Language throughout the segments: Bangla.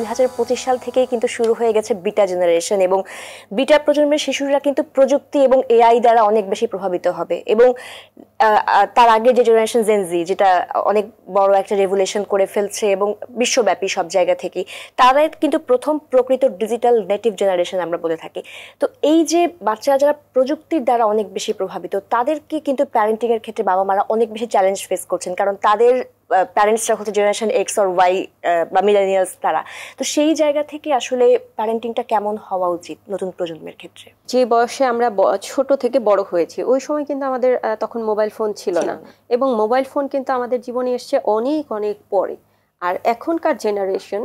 2025 সাল থেকেই কিন্তু শুরু হয়ে গেছে বিটা জেনারেশন, এবং বিটা প্রজন্মের শিশুরা কিন্তু প্রযুক্তি এবং এআই দ্বারা অনেক বেশি প্রভাবিত হবে। এবং তার আগে যে জেনারেশন জেনজি, যেটা অনেক বড় একটা রেভলিউশন করে ফেলছে এবং বিশ্বব্যাপী সব জায়গা থেকে, তারা কিন্তু প্রথম প্রকৃত ডিজিটাল নেটিভ জেনারেশন আমরা বলে থাকি। তো এই যে বাচ্চারা যারা প্রযুক্তির দ্বারা অনেক বেশি প্রভাবিত, তাদেরকে কিন্তু প্যারেন্টিং এর ক্ষেত্রে বাবা মারা অনেক বেশি চ্যালেঞ্জ ফেস করছেন, কারণ তাদের প্যারেন্টসরা হচ্ছে জেনারেশন এক্স অর ওয়াই বা মিলেনিয়ালস তারা। তো সেই জায়গা থেকে আসলে প্যারেন্টিংটা কেমন হওয়া উচিত নতুন প্রজন্মের ক্ষেত্রে? যে বয়সে আমরা ছোট থেকে বড় হয়েছি, ওই সময় কিন্তু আমাদের তখন মোবাইল ফোন ছিল না, এবং মোবাইল ফোন কিন্তু আমাদের জীবনে এসছে অনেক অনেক পরে। আর এখনকার জেনারেশন,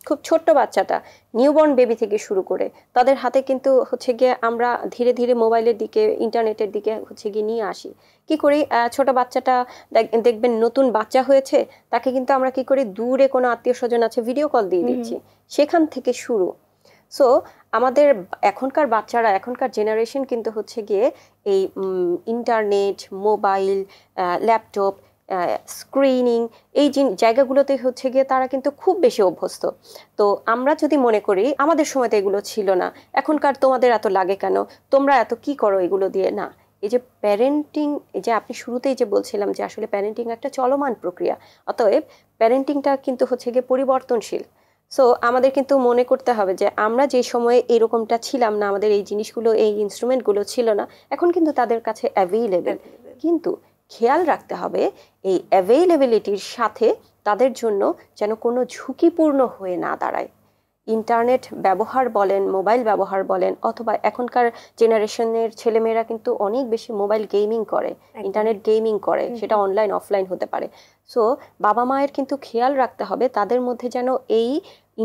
খুব ছোট্ট বাচ্চাটা, নিউবর্ন বেবি থেকে শুরু করে তাদের হাতে কিন্তু হচ্ছে গিয়ে আমরা ধীরে ধীরে মোবাইলের দিকে, ইন্টারনেটের দিকে হচ্ছে গিয়ে নিয়ে আসি। কি করি, ছোট বাচ্চাটা দেখবেন নতুন বাচ্চা হয়েছে, তাকে কিন্তু আমরা কি করি, দূরে কোনো আত্মীয় স্বজন আছে ভিডিও কল দিয়ে দিচ্ছি, সেখান থেকে শুরু। সো আমাদের এখনকার বাচ্চারা, এখনকার জেনারেশন কিন্তু হচ্ছে গিয়ে এই ইন্টারনেট, মোবাইল, ল্যাপটপ, স্ক্রিনিং, এই জায়গাগুলোতে হচ্ছে গিয়ে তারা কিন্তু খুব বেশি অভ্যস্ত। তো আমরা যদি মনে করি আমাদের সময় তো এগুলো ছিল না, এখনকার তোমাদের এত লাগে কেন, তোমরা এত কি করো এগুলো দিয়ে, না। এই যে প্যারেন্টিং, এই যে আপনি শুরুতেই যে বলছিলাম যে আসলে প্যারেন্টিং একটা চলমান প্রক্রিয়া, অতএব প্যারেন্টিংটা কিন্তু হচ্ছে গিয়ে পরিবর্তনশীল। সো আমাদের কিন্তু মনে করতে হবে যে আমরা যে সময়ে এরকমটা ছিলাম না, আমাদের এই জিনিসগুলো, এই ইনস্ট্রুমেন্টগুলো ছিল না, এখন কিন্তু তাদের কাছে অ্যাভেইলেবল। কিন্তু খেয়াল রাখতে হবে এই অ্যাভেইলেবিলিটির সাথে তাদের জন্য যেন কোনো ঝুঁকিপূর্ণ হয়ে না দাঁড়ায়। ইন্টারনেট ব্যবহার বলেন, মোবাইল ব্যবহার বলেন, অথবা এখনকার জেনারেশনের ছেলেমেয়েরা কিন্তু অনেক বেশি মোবাইল গেমিং করে, ইন্টারনেট গেমিং করে, সেটা অনলাইন অফলাইন হতে পারে। সো বাবা মায়ের কিন্তু খেয়াল রাখতে হবে তাদের মধ্যে যেন এই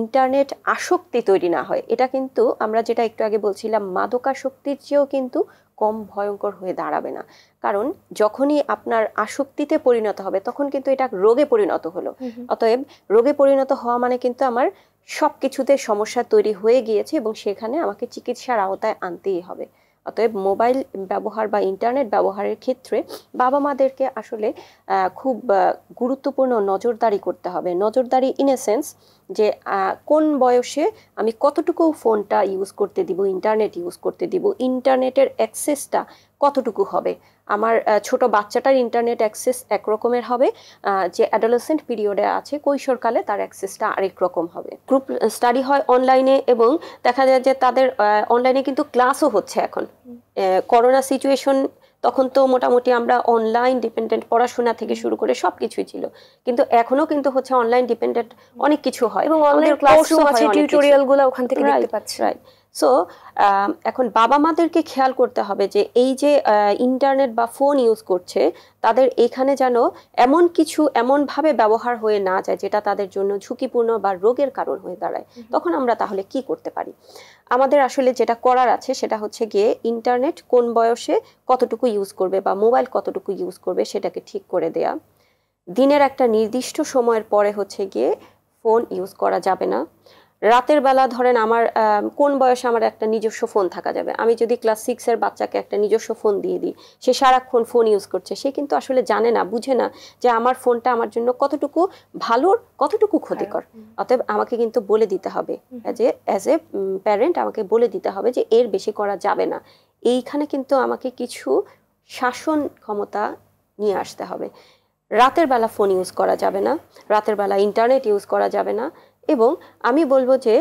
ইন্টারনেট আসক্তি তৈরি না হয়। এটা কিন্তু আমরা যেটা একটু আগে বলছিলাম, মাদকাসক্তির চেয়েও কিন্তু কম ভয়ঙ্কর হয়ে দাঁড়াবে না। কারণ যখনই আপনার আসক্তিতে পরিণত হবে তখন কিন্তু এটা রোগে পরিণত হলো। অতএব রোগে পরিণত হওয়া মানে কিন্তু আমার সব কিছুতে সমস্যা তৈরি হয়ে গিয়েছে, এবং সেখানে আমাকে চিকিৎসার আওতায় আনতেই হবে। অতএব মোবাইল ব্যবহার বা ইন্টারনেট ব্যবহারের ক্ষেত্রে বাবা মাদেরকে আসলে খুব গুরুত্বপূর্ণ নজরদারি করতে হবে। নজরদারি ইন এ সেন্স যে কোন বয়সে আমি কতটুকু ফোনটা ইউজ করতে দিব, ইন্টারনেট ইউজ করতে দিব, ইন্টারনেটের অ্যাক্সেসটা কতটুকু হবে। আমার ছোট বাচ্চাটার ইন্টারনেট অ্যাক্সেস একরকমের হবে, যে অ্যাডোলেসেন্ট পিরিয়ডে আছে, কৈশোরকালে, তার অ্যাক্সেসটা আরেক রকম হবে। গ্রুপ স্টাডি হয় অনলাইনে, এবং দেখা যায় যে তাদের অনলাইনে কিন্তু ক্লাসও হচ্ছে এখন। করোনা সিচুয়েশন, তখন তো মোটামুটি আমরা অনলাইন ডিপেন্ডেন্ট, পড়াশোনা থেকে শুরু করে সব কিছুই ছিল, কিন্তু এখনো কিন্তু হচ্ছে অনলাইন ডিপেন্ডেন্ট অনেক কিছু হয়, এবং আমাদের ক্লাসরুম আছে, টিউটোরিয়ালগুলো ওখান থেকে দেখতে পাচ্ছি। রাইট। সো এখন বাবা মাদেরকে খেয়াল করতে হবে যে এই যে ইন্টারনেট বা ফোন ইউজ করছে, তাদের এখানে যেন এমন কিছু এমনভাবে ব্যবহার হয়ে না যায় যেটা তাদের জন্য ঝুঁকিপূর্ণ বা রোগের কারণ হয়ে দাঁড়ায়। তখন আমরা তাহলে কি করতে পারি? আমাদের আসলে যেটা করার আছে সেটা হচ্ছে গিয়ে ইন্টারনেট কোন বয়সে কতটুকু ইউজ করবে বা মোবাইল কতটুকু ইউজ করবে সেটাকে ঠিক করে দেয়া। দিনের একটা নির্দিষ্ট সময়ের পরে হচ্ছে গিয়ে ফোন ইউজ করা যাবে না। রাতের বেলা ধরেন আমার কোন বয়সে আমার একটা নিজস্ব ফোন থাকা যাবে? আমি যদি ক্লাস 6-এর বাচ্চাকে একটা নিজস্ব ফোন দিয়ে দিই, সে সারাক্ষণ ফোন ইউজ করছে, সে কিন্তু আসলে জানে না, বুঝে না যে আমার ফোনটা আমার জন্য কতটুকু ভালো, কতটুকু ক্ষতিকর। অতএব আমাকে কিন্তু বলে দিতে হবে, অ্যাজ এ প্যারেন্ট আমাকে বলে দিতে হবে যে এর বেশি করা যাবে না। এইখানে কিন্তু আমাকে কিছু শাসন ক্ষমতা নিয়ে আসতে হবে। রাতের বেলা ফোন ইউজ করা যাবে না, রাতের বেলা ইন্টারনেট ইউজ করা যাবে না। এবং আমি বলবো যে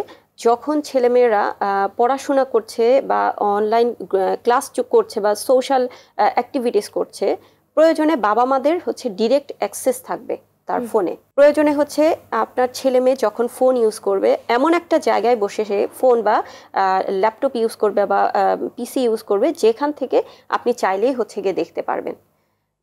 যখন ছেলেমেয়েরা পড়াশোনা করছে বা অনলাইন ক্লাস করছে বা সোশ্যাল অ্যাক্টিভিটিস করছে, প্রয়োজনে বাবা মাদের হচ্ছে ডিরেক্ট অ্যাক্সেস থাকবে তার ফোনে। প্রয়োজনে হচ্ছে আপনার ছেলে মেয়ে যখন ফোন ইউজ করবে, এমন একটা জায়গায় বসে সে ফোন বা ল্যাপটপ ইউজ করবে বা পিসি ইউজ করবে যেখান থেকে আপনি চাইলেই হচ্ছে গিয়ে দেখতে পারবেন।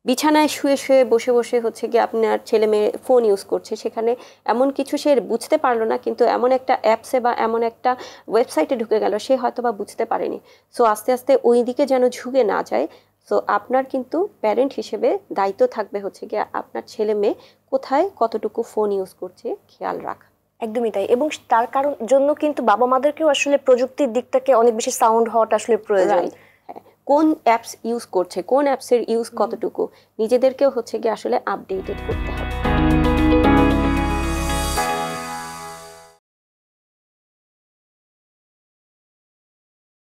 বিছানায় শুয়ে শুয়ে বসে বসে হচ্ছে গিয়ে আপনার ছেলে মেয়ে ফোন ইউজ করছে, সেখানে এমন কিছু সে বুঝতে পারলো না, কিন্তু এমন একটা অ্যাপসে বা এমন একটা ওয়েবসাইটে ঢুকে গেল, সে হয়তো বা বুঝতে পারেনি। সো আস্তে আস্তে ওই দিকে যেন ঝুঁকে না যায়। সো আপনার কিন্তু প্যারেন্ট হিসেবে দায়িত্ব থাকবে হচ্ছে গিয়ে আপনার ছেলে মেয়ে কোথায় কতটুকু ফোন ইউজ করছে খেয়াল রাখা। একদমই তাই। এবং তার কারণ জন্য কিন্তু বাবা মাদেরকেও আসলে প্রযুক্তির দিকটাকে অনেক বেশি সাউন্ড হওয়াটা আসলে প্রয়োজন। কোন অ্যাপস ইউজ করছে, কোন অ্যাপসের ইউজ কতটুকু, নিজেদেরকেও হচ্ছে গিয়ে আসলে আপডেটেড করতে হবে।